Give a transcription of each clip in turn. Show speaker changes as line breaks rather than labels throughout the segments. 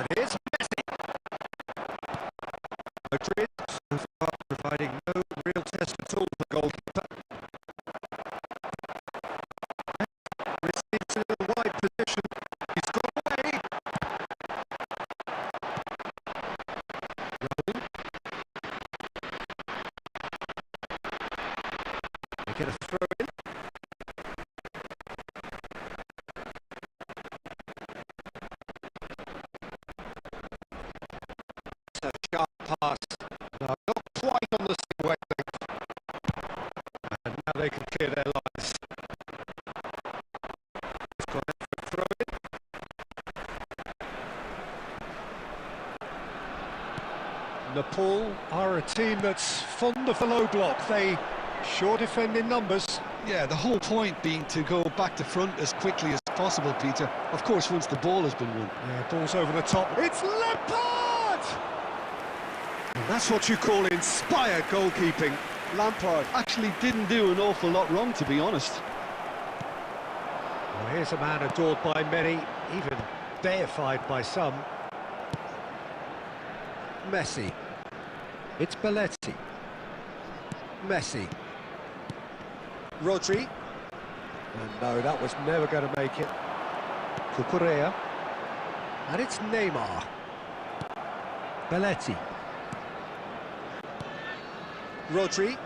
And here's Messi. Madrid so far providing no real test at all for the goalkeeper. Receives in a wide position. He's got away. Raul. They get a throw in. A sharp pass. No, not quite on the same wavelength. And now they can clear their lines. It's gone out for a throw in. Nepal are a team that's fond of the low block. They sure defend in numbers.
Yeah, the whole point being to go back to front as quickly as possible, Peter. Of course, once the ball has been won.
Yeah, ball's over the top. It's Lampard! And that's what you call inspired goalkeeping.
Lampard actually didn't do an awful lot wrong, to be honest.
Well, here's a man adored by many, even deified by some. Messi. It's Belletti. Messi. Rodri. And no, that was never going to make it. Cucurella. And it's Neymar. Belletti. Rodri.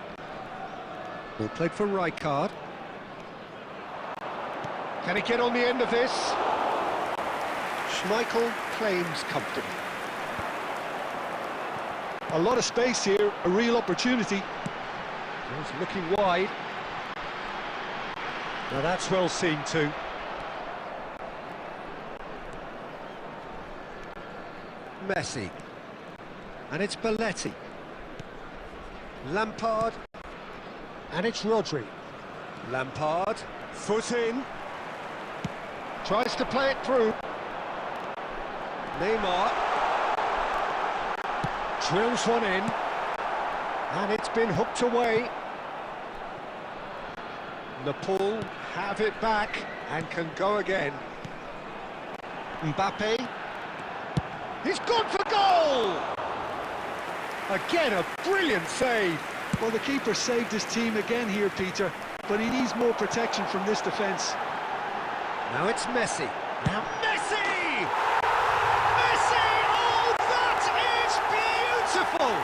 Ball played for Rijkaard. Can he get on the end of this? Schmeichel claims comfortably.
A lot of space here, a real opportunity.
He's looking wide. Now that's well seen too. Messi. And it's Belletti. Lampard. And it's Rodri. Lampard. Foot in. Tries to play it through. Neymar. Drills one in. And it's been hooked away. Nepal have it back and can go again. Mbappe. He's gone for goal! Again, a brilliant save.
Well, the keeper saved his team again here, Peter, but he needs more protection from this defence.
Now it's Messi. Now Messi! Messi! Oh, that is beautiful!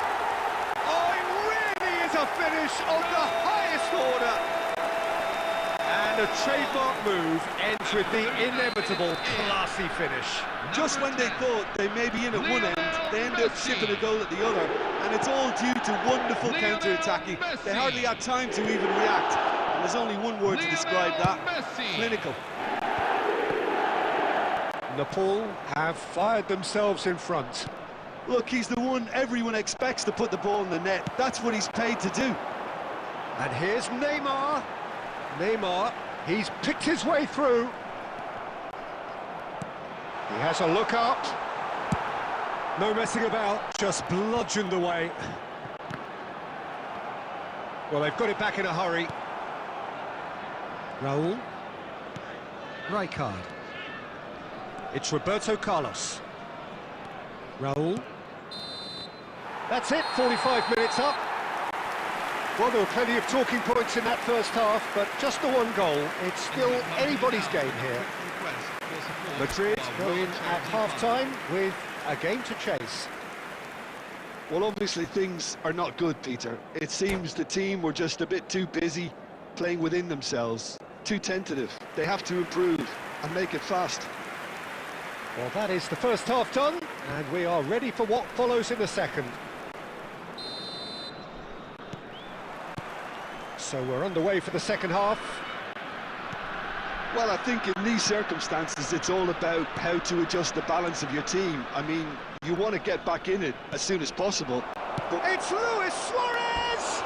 Oh, it really is a finish of the highest order. And a trademark move ends with the inevitable classy finish.
Just when they thought they may be in at one end, they end up shipping a goal at the other, and it's all due to wonderful counter-attacking. They hardly had time to even react, and there's only one word to describe that: clinical.
Nepal have fired themselves in front.
Look, he's the one everyone expects to put the ball in the net. That's what he's paid to do.
And here's Neymar. Neymar, he's picked his way through. He has a look up. No messing about, just bludgeoned away. Well, they've got it back in a hurry. Raul. Rijkaard. It's Roberto Carlos. Raul. That's it, 45 minutes up. Well, there were plenty of talking points in that first half, but just the one goal. It's still anybody's game here. Madrid go in at half-time with a game to chase.
Well, obviously things are not good, Peter. It seems the team were just a bit too busy playing within themselves, too tentative. They have to improve and make it fast.
Well, that is the first half done, and we are ready for what follows in the second. So we're underway for the second half.
Well, I think in these circumstances, it's all about how to adjust the balance of your team. I mean, you want to get back in it as soon as possible.
But it's Luis Suarez!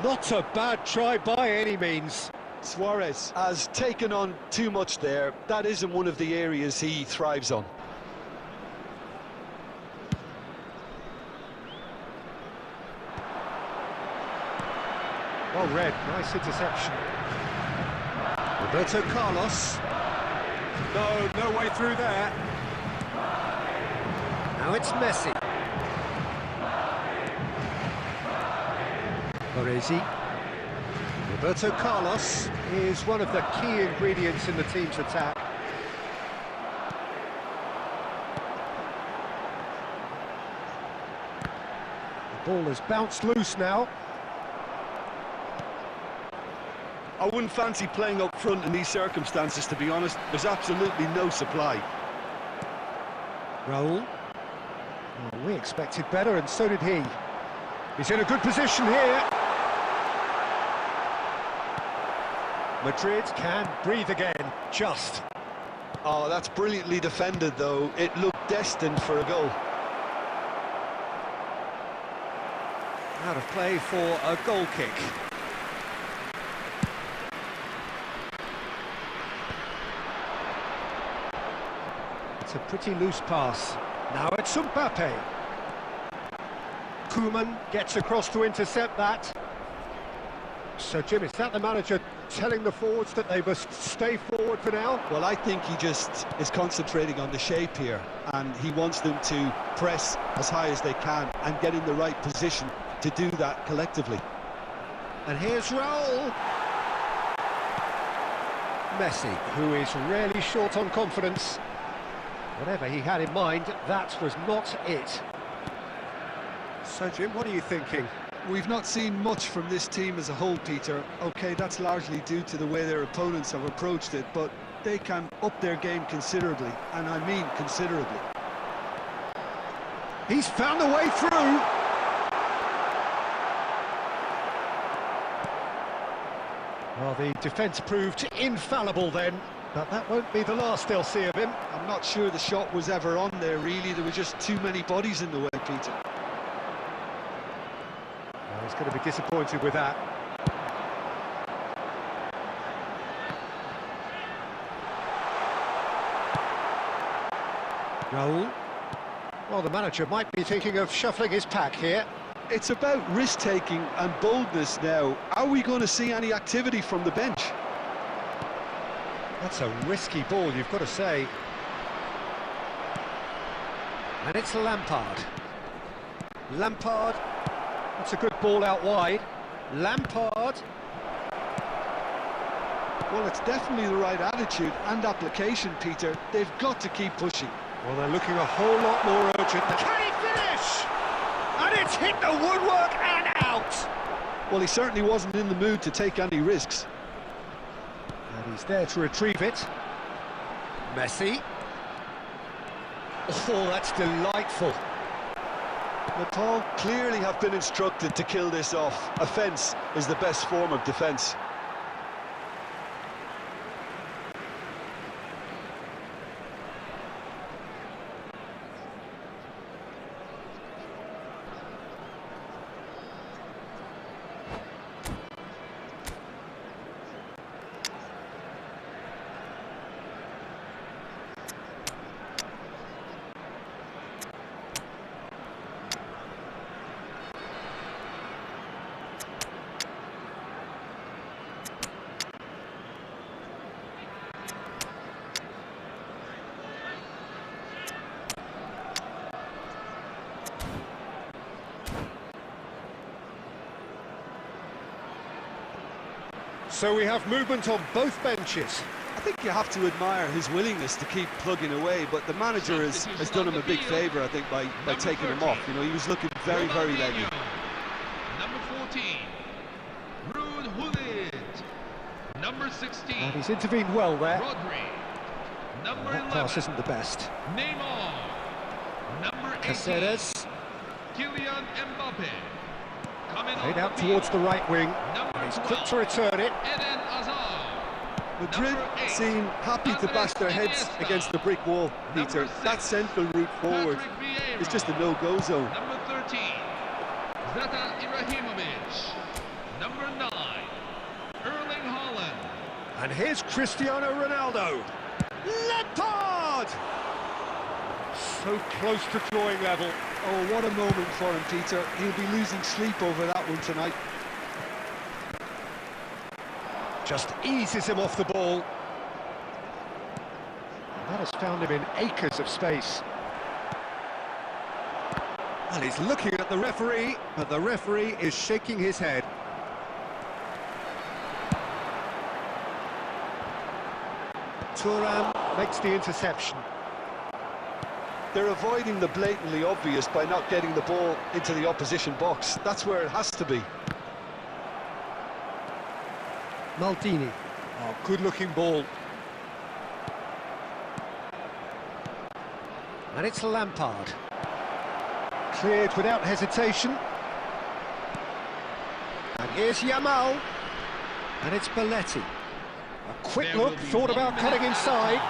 Not a bad try by any means.
Suarez has taken on too much there. That isn't one of the areas he thrives on.
Well read, nice interception. Roberto Carlos. No way through there. Now it's Messi. Baresi. Roberto Carlos is one of the key ingredients in the team's attack. The ball has bounced loose now.
I wouldn't fancy playing up front in these circumstances, to be honest. There's absolutely no supply.
Raul. Well, we expected better, and so did he. He's in a good position here. Madrid can breathe again, just.
Oh, that's brilliantly defended, though. It looked destined for a goal.
Out of play for a goal kick. It's a pretty loose pass. Now it's Mbappe. Koeman gets across to intercept that. So, Jim, is that the manager telling the forwards that they must stay forward for now?
Well, I think he just is concentrating on the shape here, and he wants them to press as high as they can and get in the right position to do that collectively.
And here's Raul. Messi, who is rarely short on confidence. Whatever he had in mind, that was not it. So, Jim, what are you thinking?
We've not seen much from this team as a whole, Peter. OK, that's largely due to the way their opponents have approached it, but they can up their game considerably, and I mean considerably.
He's found a way through. Well, the defence proved infallible then, but that won't be the last they'll see of him.
I'm not sure the shot was ever on there, really. There were just too many bodies in the way, Peter.
Well, he's going to be disappointed with that. Raul. Well, the manager might be thinking of shuffling his pack here.
It's about risk-taking and boldness now. Are we going to see any activity from the bench?
That's a risky ball, you've got to say. And it's Lampard. Lampard. That's a good ball out wide. Lampard.
Well, it's definitely the right attitude and application, Peter. They've got to keep pushing.
Well, they're looking a whole lot more urgent. Can he finish? And it's hit the woodwork and out!
Well, he certainly wasn't in the mood to take any risks.
And he's there to retrieve it. Messi. Oh, that's delightful.
Nepal clearly have been instructed to kill this off. Offence is the best form of defence.
So we have movement on both benches.
I think you have to admire his willingness to keep plugging away, but the manager has done him a big favour, I think, by taking him off. You know, he was looking very, very leggy.
Number 14, Ruud Gullit. Number 16,
And he's intervened well there.
Rodri. Number
That
11,
pass isn't the best.
Neymar. Number 18,
Caceres.
Kylian Mbappe. Coming
Played
off
out
the
towards the
field.
right wing.
Number
And he's
12,
quick to return it.
Eden Hazard.
Madrid
Number 8,
seem happy to bash their heads
Iniesta.
against the brick wall, Peter.
Number 6,
That central route forward
Patrick Vieira.
is just a no-go zone.
Number 13, Zlatan Ibrahimovic. Number 9, Erling Haaland.
And here's Cristiano Ronaldo. Lampard! So close to drawing level.
Oh, what a moment for him, Peter. He'll be losing sleep over that one tonight.
Just eases him off the ball. That has found him in acres of space. Well, he's looking at the referee, but the referee is shaking his head. Thuram makes the interception.
They're avoiding the blatantly obvious by not getting the ball into the opposition box. That's where it has to be.
Maldini. Oh, good-looking ball. And it's Lampard. Cleared without hesitation. And here's Yamal. And it's Belletti. A quick look, thought about cutting inside.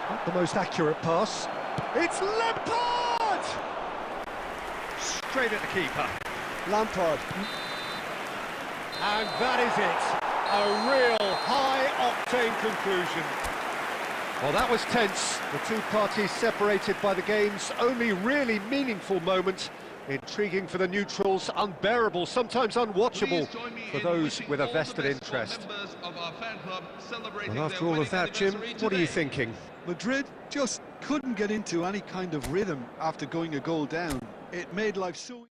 Not the most accurate pass. It's Lampard! Straight at the keeper.
Lampard.
And that is it. A real high-octane conclusion. Well, that was tense. The two parties separated by the game's only really meaningful moment. Intriguing for the neutrals, unbearable, sometimes unwatchable for those with a vested interest. Well, after all of that, Jim, what are you thinking?
Madrid just couldn't get into any kind of rhythm after going a goal down. It made life so...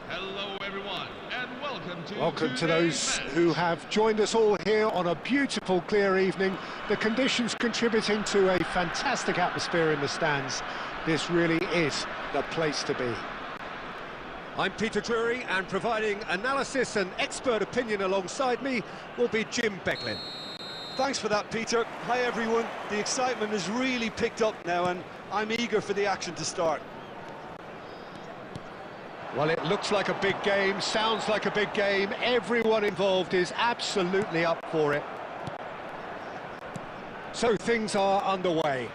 Hello everyone, and
Welcome to those who have joined us all here on a beautiful, clear evening. The conditions contributing to a fantastic atmosphere in the stands. This really is the place to be. I'm Peter Drury, and providing analysis and expert opinion alongside me will be Jim Beglin.
Thanks for that, Peter. Hi everyone. The excitement has really picked up now, and I'm eager for the action to start.
Well, it looks like a big game, sounds like a big game. Everyone involved is absolutely up for it. So things are underway.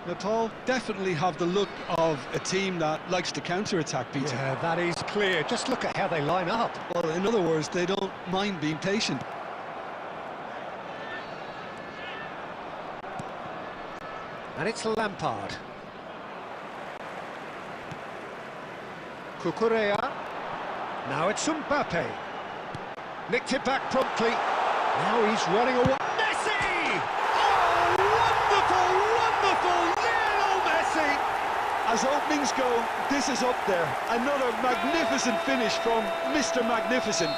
Nepal definitely have the look of a team that likes to counter-attack, Peter.
Yeah, that is clear. Just look at how they line up.
Well, in other words, they don't mind being patient.
And it's Lampard. Cucurella. Now it's Mbappe. Nicked it back promptly. Now he's running away. Messi! Oh, wonderful, wonderful! Lionel Messi!
As openings go, this is up there. Another magnificent finish from Mr. Magnificent.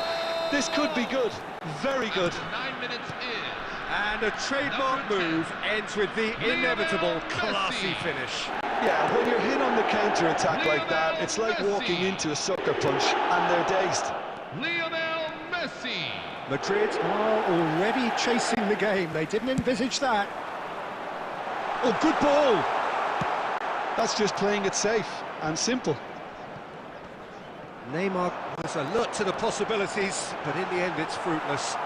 This could be good. Very good.
9 minutes in.
And a trademark move ends with the inevitable classy finish.
Yeah, when you're hit on the counter-attack like that, it's like walking into a sucker punch, and they're dazed.
Lionel Messi.
Madrid are already chasing the game. They didn't envisage that. Oh, good ball!
That's just playing it safe and simple.
Neymar was alert to the possibilities, but in the end it's fruitless.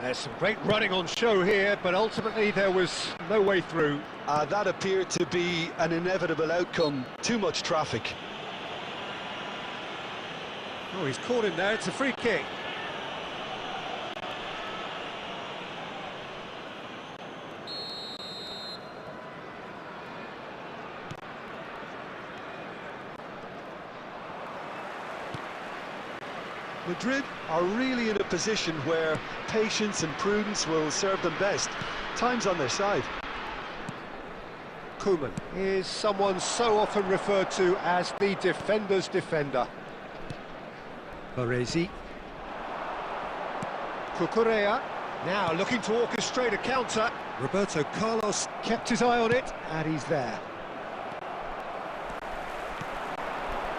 There's some great running on show here, but ultimately there was no way through.
That appeared to be an inevitable outcome. Too much traffic.
Oh, he's caught him there, it's a free kick.
Madrid are really in a position where patience and prudence will serve them best. Time's on their side.
Koeman is someone so often referred to as the defender's defender. Baresi. Cucurella, now looking to orchestrate a counter. Roberto Carlos kept his eye on it, and he's there.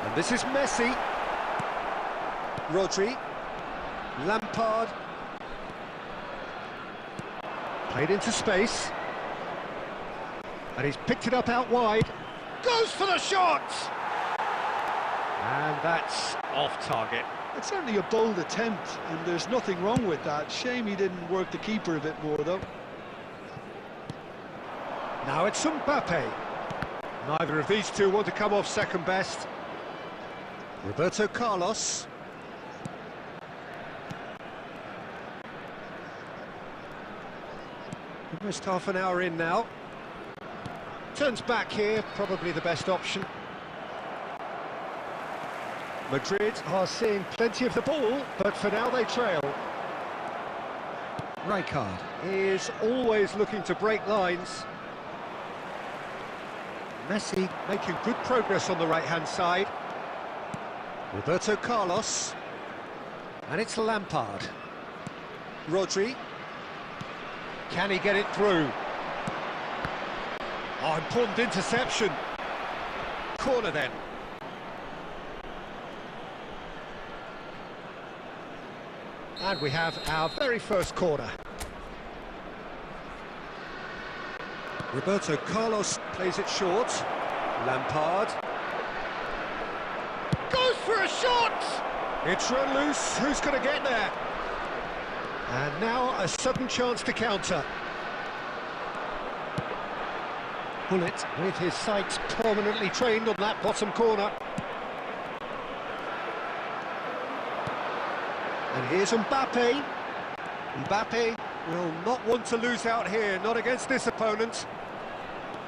And this is Messi. Rodri. Lampard. Played into space. And he's picked it up out wide. Goes for the shot! And that's off target.
It's certainly a bold attempt, and there's nothing wrong with that. Shame he didn't work the keeper a bit more, though.
Now it's Mbappe. Neither of these two want to come off second best. Roberto Carlos. Almost half an hour in now. Turns back here, probably the best option. Madrid are seeing plenty of the ball, but for now they trail. Rijkaard is always looking to break lines. Messi making good progress on the right-hand side. Roberto Carlos. And it's Lampard. Rodri. Can he get it through? Oh, important interception. Corner then. And we have our very first corner. Roberto Carlos plays it short. Lampard. Goes for a shot! It's run loose. Who's going to get there? And now a sudden chance to counter. Bullet with his sights permanently trained on that bottom corner. And here's Mbappe. Mbappe will not want to lose out here, not against this opponent.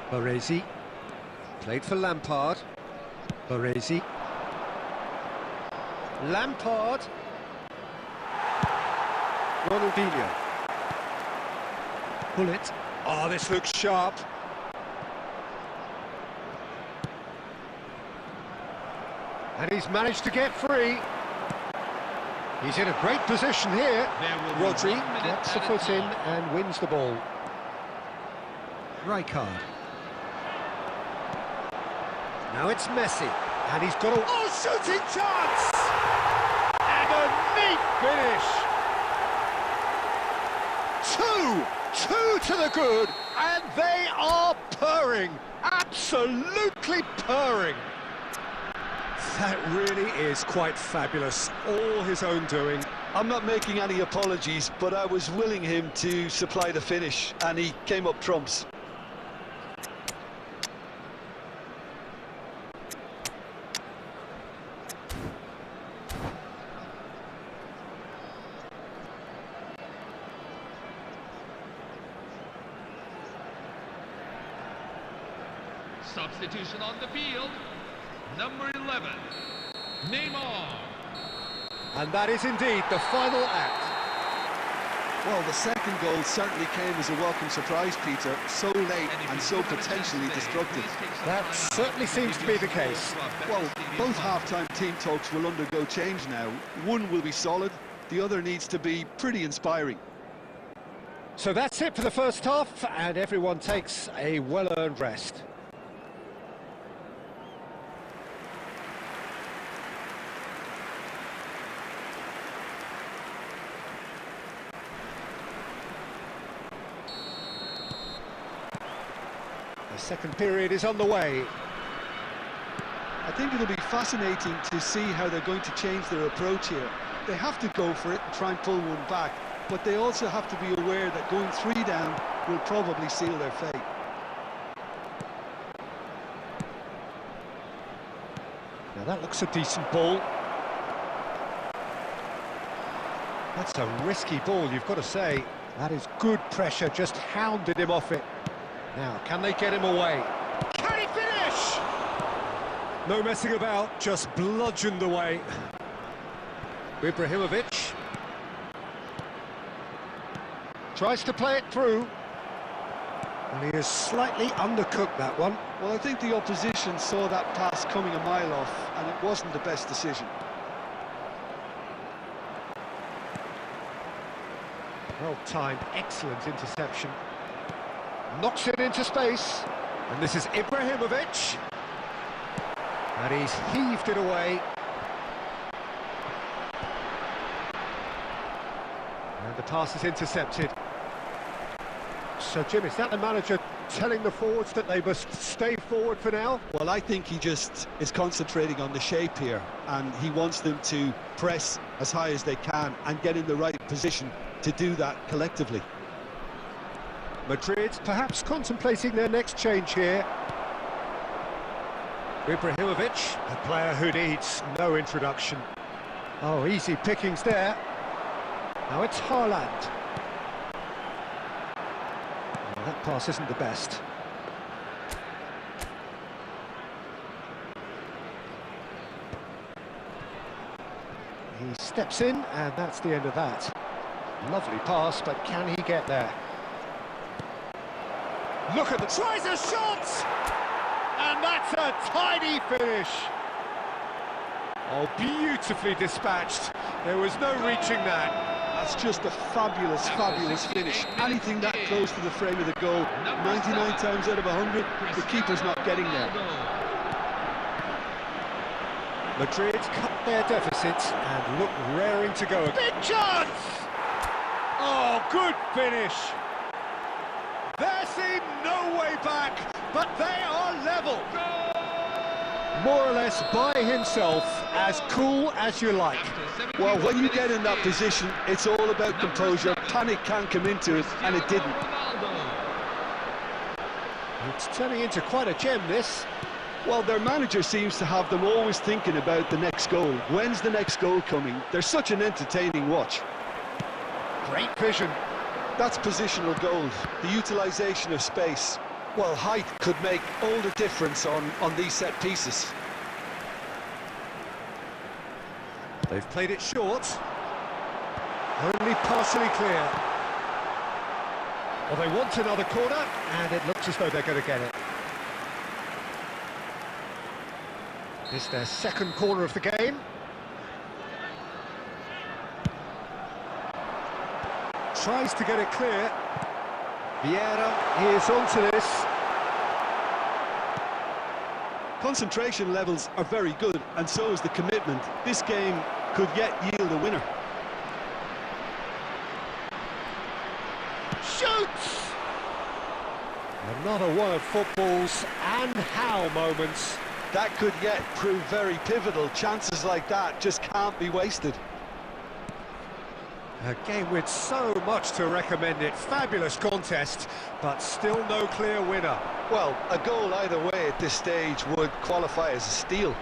Baresi. Played for Lampard. Baresi. Lampard. Ronaldinho. Bullet. Oh, this looks sharp. And he's managed to get free. He's in a great position here. Rodri gets the foot in and wins the ball. Rijkaard. Now it's Messi. And he's got a... Oh, shooting chance! And a neat finish! Two to the good, and they are purring. Absolutely purring. That really is quite fabulous, all his own doing.
I'm not making any apologies, but I was willing him to supply the finish, and he came up trumps.
Substitution on the field. Number 11, Neymar.
And that is indeed the final act.
Well, the second goal certainly came as a welcome surprise, Peter. So late and so potentially destructive.
That certainly seems to be the case.
Well, both half-time team talks will undergo change now. One will be solid, the other needs to be pretty inspiring.
So that's it for the first half, and everyone takes a well-earned rest. The second period is on the way.
I think it'll be fascinating to see how they're going to change their approach here. They have to go for it and try and pull one back, but they also have to be aware that going 3 down will probably seal their fate.
Now that looks a decent ball. That's a risky ball, you've got to say. That is good pressure, just hounded him off it. Now, can they get him away? Can he finish? No messing about, just bludgeoned away. Ibrahimovic tries to play it through. And he has slightly undercooked that one.
Well, I think the opposition saw that pass coming a mile off, and it wasn't the best decision.
Well-timed, excellent interception. Knocks it into space. And this is Ibrahimovic. And he's heaved it away. And the pass is intercepted. So, Jim, is that the manager telling the forwards that they must stay forward for now?
Well, I think he just is concentrating on the shape here, and he wants them to press as high as they can and get in the right position to do that collectively.
Madrid perhaps contemplating their next change here. Ibrahimovic, a player who needs no introduction. Oh, easy pickings there. Now it's Haaland. Oh, that pass isn't the best. He steps in, and that's the end of that. Lovely pass, but can he get there? Look at the... Tries a shot! And that's a tiny finish. Oh, beautifully dispatched. There was no reaching that.
That's just a fabulous, fabulous finish. Anything that close to the frame of the goal, 99 times out of 100, the keeper's not getting there.
Madrid cut their deficit and look raring to go. Big chance! Oh, good finish. There seemed no way back, but they are level. More or less by himself, as cool as you like.
Well, when you get in that position, it's all about composure. Panic can come into it, and it didn't.
It's turning into quite a gem, this.
Well, their manager seems to have them always thinking about the next goal. When's the next goal coming? They're such an entertaining watch.
Great vision.
That's positional gold, the utilisation of space. Well, height could make all the difference on these set pieces.
They've played it short. Only partially clear. Well, they want another corner, and it looks as though they're going to get it. It's their second corner of the game. Tries to get it clear. Vieira is onto this.
Concentration levels are very good, and so is the commitment. This game could yet yield a winner.
Shoots! Another one of football's and how moments.
That could yet prove very pivotal. Chances like that just can't be wasted.
A game with so much to recommend it. Fabulous contest, but still no clear winner.
Well, a goal either way at this stage would qualify as a steal.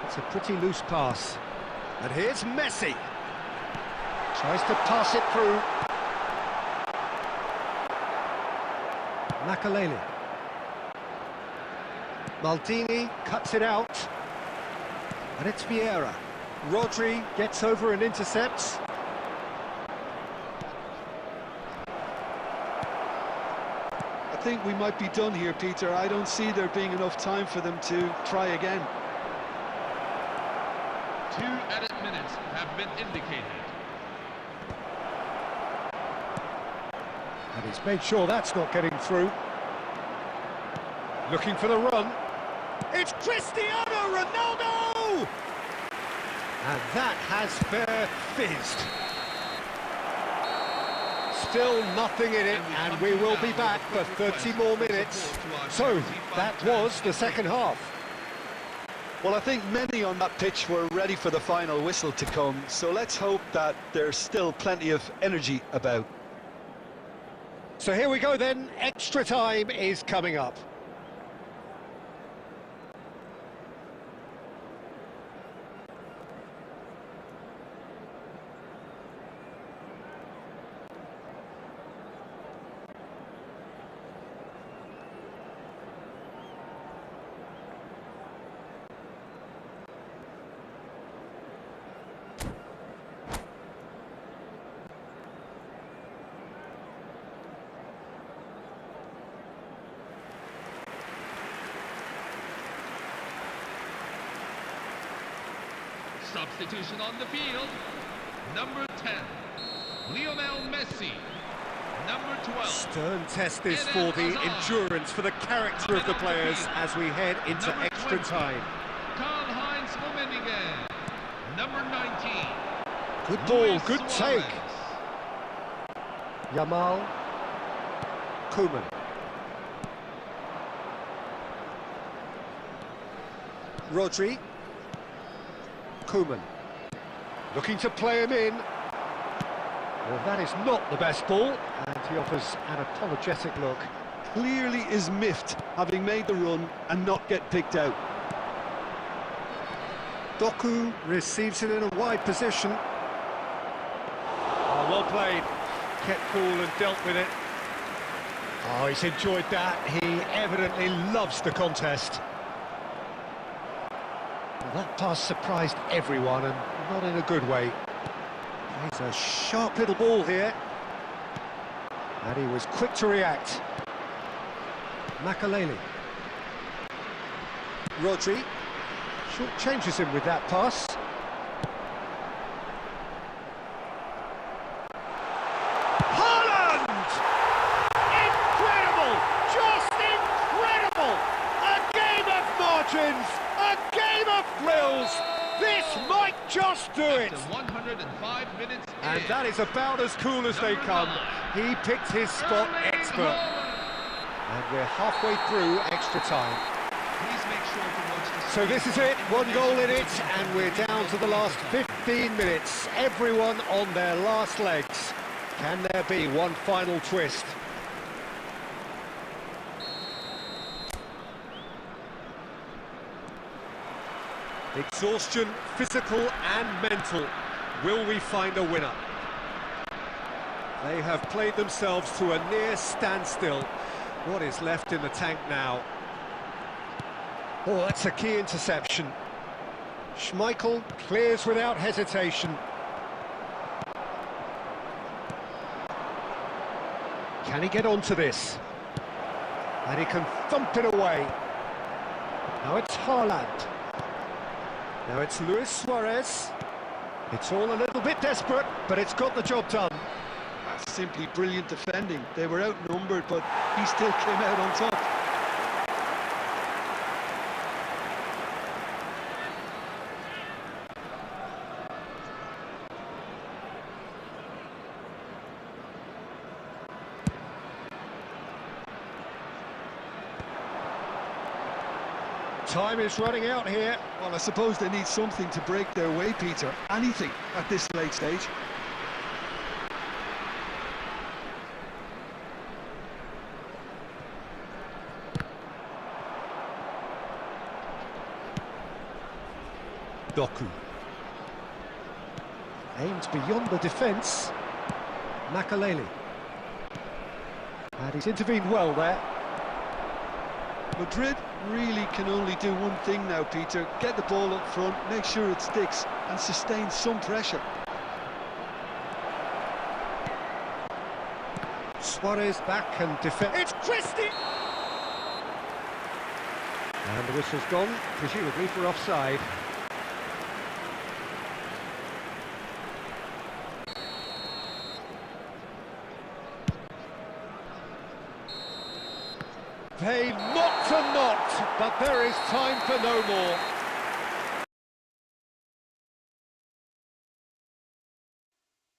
It's a pretty loose pass. And here's Messi. Tries to pass it through. Makalele. Maldini cuts it out. And it's Vieira. Rodri gets over and intercepts.
I think we might be done here, Peter. I don't see there being enough time for them to try again.
2 added minutes have been indicated.
And he's made sure that's not getting through. Looking for the run. It's Cristiano Ronaldo! And that has fair fizzed. Still nothing in it, and we will be back for 30 more minutes. So, that was the second half.
Well, I think many on that pitch were ready for the final whistle to come, so let's hope that there's still plenty of energy about.
So here we go then, extra time is coming up.
substitution on the field. Number 10, Lionel Messi. Number 12.
Stern test this for the endurance, for the character of the players as we head into extra time.
Karl-Heinz Rummenigge. Number 19.
Good ball,
Luis
good
Suarez.
take. Yamal. Koeman. Rodri. Koeman. Looking to play him in. Well, that is not the best ball, and he offers an apologetic look.
Clearly is miffed, having made the run and not get picked out.
Doku receives it in a wide position. Oh, well played. Kept cool and dealt with it. Oh, he's enjoyed that. He evidently loves the contest. Well, that pass surprised everyone, and not in a good way. It's a sharp little ball here. And he was quick to react. Makaleli. Rodri. Short changes him with that pass. Haaland! Incredible! Just incredible! A game of margins! A game of thrills! This might just do it!
After 105 minutes
And
in.
that is about as cool as they come. He picked his spot expert. And we're halfway through extra time.
Please make sure to watch the
So this is it, one goal in it, and we're down to the last 15 minutes. Everyone on their last legs. Can there be one final twist? Exhaustion, physical and mental. Will we find a winner? They have played themselves to a near standstill. What is left in the tank now? Oh, that's a key interception. Schmeichel clears without hesitation. Can he get onto this? And he can thump it away. Now it's Haaland. Now it's Luis Suarez. It's all a little bit desperate, but it's got the job done.
That's simply brilliant defending. They were outnumbered, but he still came out on top.
Time is running out here.
Well, I suppose they need something to break their way, Peter. Anything at this late stage.
Doku. Aimed beyond the defence. Makaleli. And he's intervened well there.
Madrid really can only do one thing now, Peter. Get the ball up front, make sure it sticks, and sustain some pressure.
Suarez back and defend. It's Christie! And the whistle's gone, presumably for offside. They knocked and knocked, but there is time for no more.